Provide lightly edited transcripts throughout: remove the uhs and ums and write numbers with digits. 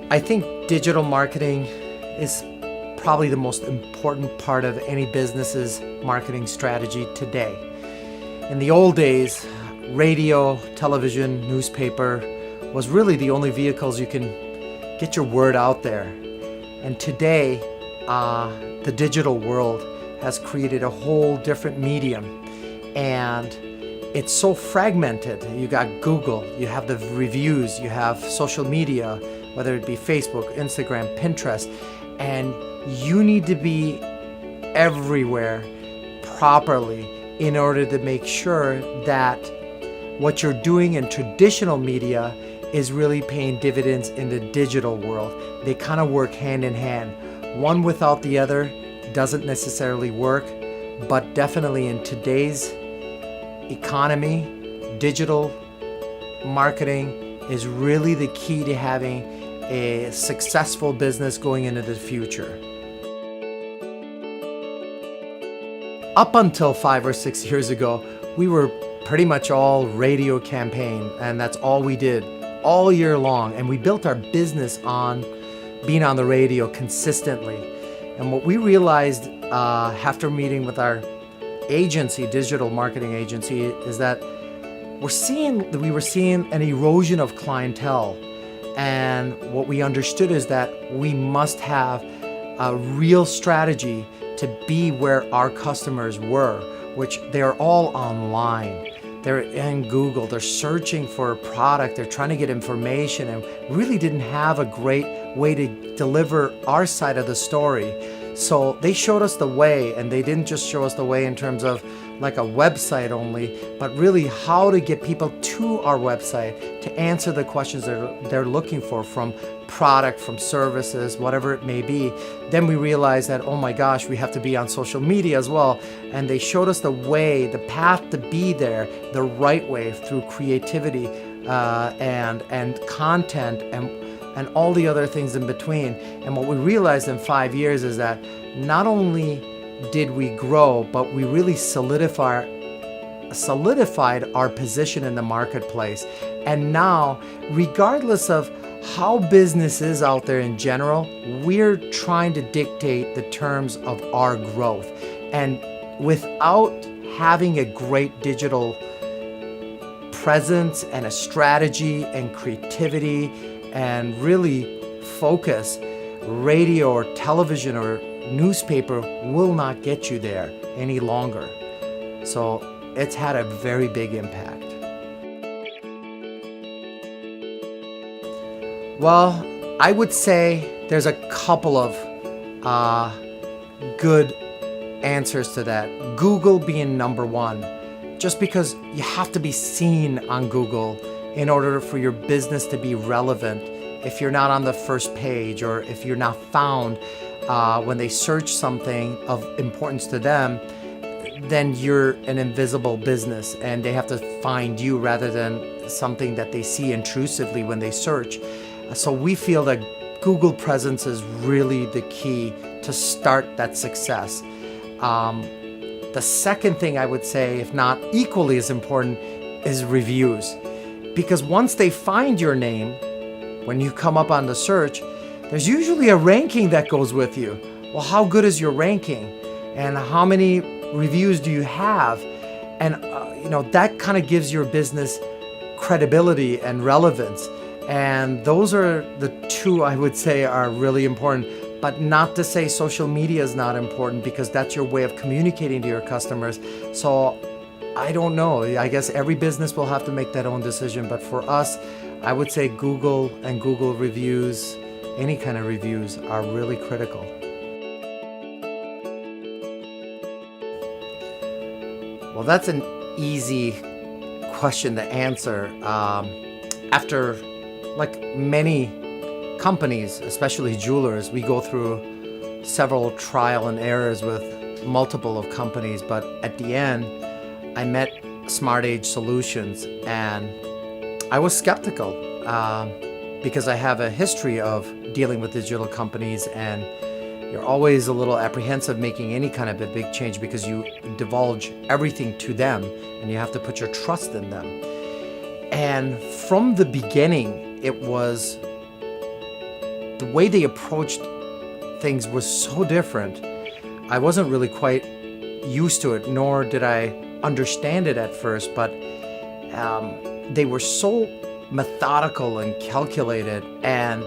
I think digital marketing is probably the most important part of any business's marketing strategy today. In the old days, radio, television, newspaper was really the only vehicles you can get your word out there. And today, the digital world has created a whole different medium, and it's so fragmented. You got Google, you have the reviews, you have social media, whether it be Facebook, Instagram, Pinterest, and you need to be everywhere properly in order to make sure that what you're doing in traditional media is really paying dividends in the digital world. They kind of work hand in hand. One without the other doesn't necessarily work, but definitely in today's economy, digital marketing is really the key to having a successful business going into the future. Up until 5 or 6 years ago, we were pretty much all radio campaign, and that's all we did all year long. And we built our business on being on the radio consistently. And what we realized after meeting with our agency, digital marketing agency, is that we were seeing an erosion of clientele. And what we understood is that we must have a real strategy to be where our customers were, which they're all online. They're in Google, they're searching for a product, they're trying to get information, and really didn't have a great way to deliver our side of the story. So they showed us the way, and they didn't just show us the way in terms of like a website only, but really how to get people to our website to answer the questions they're looking for, from product, from services, whatever it may be. Then we realized that, oh my gosh, we have to be on social media as well. And they showed us the way, the path to be there, the right way, through creativity and content and all the other things in between. And what we realized in 5 years is that not only did we grow, but we really solidified our position in the marketplace. And now, regardless of how business is out there in general, we're trying to dictate the terms of our growth. And without having a great digital presence and a strategy and creativity and really focus, radio or television or newspaper will not get you there any longer. So it's had a very big impact. Well, I would say there's a couple of good answers to that. Google being number one, just because you have to be seen on Google in order for your business to be relevant. If you're not on the first page, or if you're not found when they search something of importance to them, then you're an invisible business and they have to find you rather than something that they see intrusively when they search. So we feel that Google presence is really the key to start that success. The second thing I would say, if not equally as important, is reviews. Because once they find your name, when you come up on the search, there's usually a ranking that goes with you. Well, how good is your ranking? And how many reviews do you have? And that kind of gives your business credibility and relevance. And those are the two I would say are really important. But not to say social media is not important, because that's your way of communicating to your customers. So I don't know. I guess every business will have to make that own decision. But for us, I would say Google and Google reviews, any kind of reviews, are really critical. Well, that's an easy question to answer. After, like many companies, especially jewelers, we go through several trial and errors with multiple of companies. But at the end, I met Age Solutions, and I was skeptical because I have a history of dealing with digital companies, and you're always a little apprehensive making any kind of a big change because you divulge everything to them and you have to put your trust in them. And from the beginning, it was the way they approached things was so different. I wasn't really quite used to it, nor did I understand it at first, but they were so methodical and calculated. And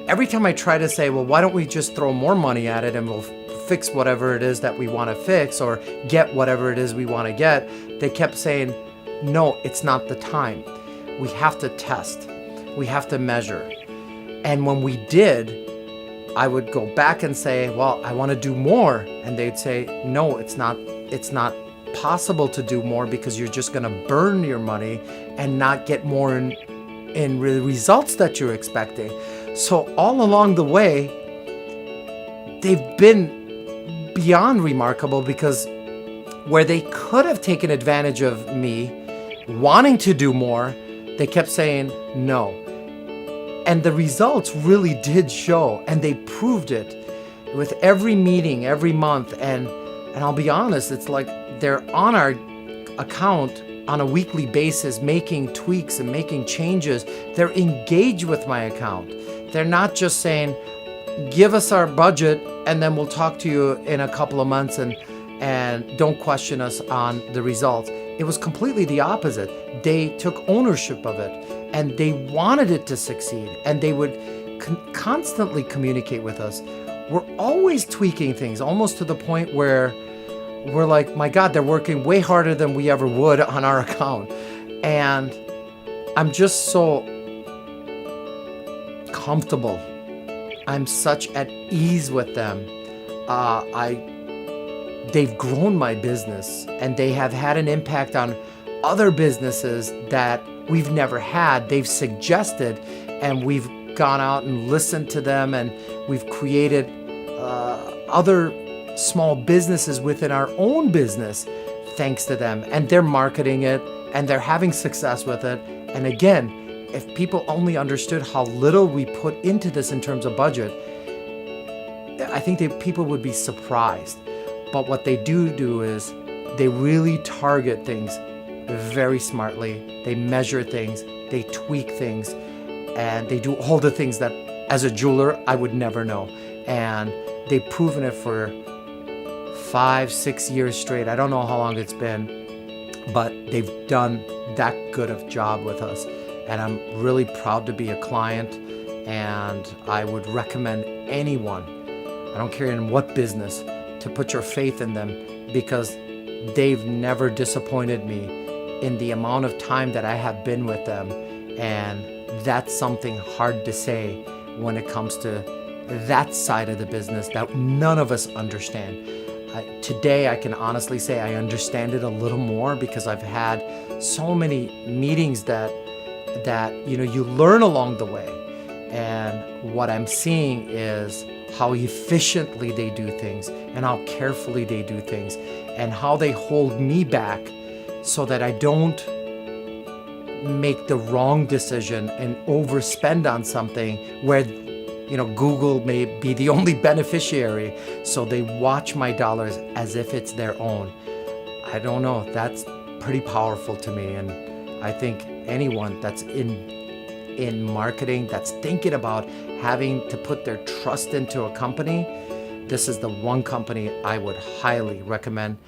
every time I try to say, well, why don't we just throw more money at it and we'll fix whatever it is that we want to fix or get whatever it is we want to get, they kept saying, no, it's not the time. We have to test. We have to measure. And when we did, I would go back and say, well, I want to do more. And they'd say, no, it's not possible to do more because you're just going to burn your money and not get more in results that you're expecting. So all along the way, they've been beyond remarkable, because where they could have taken advantage of me wanting to do more, they kept saying no. And the results really did show, and they proved it with every meeting, every month. And I'll be honest, it's like they're on our account on a weekly basis, making tweaks and making changes. They're engaged with my account. They're not just saying, give us our budget and then we'll talk to you in a couple of months and don't question us on the results. It was completely the opposite. They took ownership of it and they wanted it to succeed, and they would constantly communicate with us. We're always tweaking things, almost to the point where we're like, my God, they're working way harder than we ever would on our account. And I'm just so comfortable. I'm such at ease with them. They've grown my business, and they have had an impact on other businesses that we've never had. They've suggested, and we've gone out and listened to them, and we've created other small businesses within our own business thanks to them. And they're marketing it, and they're having success with it. And again, if people only understood how little we put into this in terms of budget, I think people would be surprised. But what they do is they really target things very smartly. They measure things, they tweak things, and they do all the things that as a jeweler I would never know. And they've proven it for 5-6 years straight. I don't know how long it's been, but they've done that good of job with us. And I'm really proud to be a client, and I would recommend anyone, I don't care in what business, to put your faith in them, because they've never disappointed me in the amount of time that I have been with them. And that's something hard to say when it comes to that side of the business that none of us understand. Today, I can honestly say I understand it a little more, because I've had so many meetings that you learn along the way. And what I'm seeing is how efficiently they do things, and how carefully they do things, and how they hold me back so that I don't make the wrong decision and overspend on something where Google may be the only beneficiary. So they watch my dollars as if it's their own. I don't know, that's pretty powerful to me. And I think anyone that's in marketing, that's thinking about having to put their trust into a company, this is the one company I would highly recommend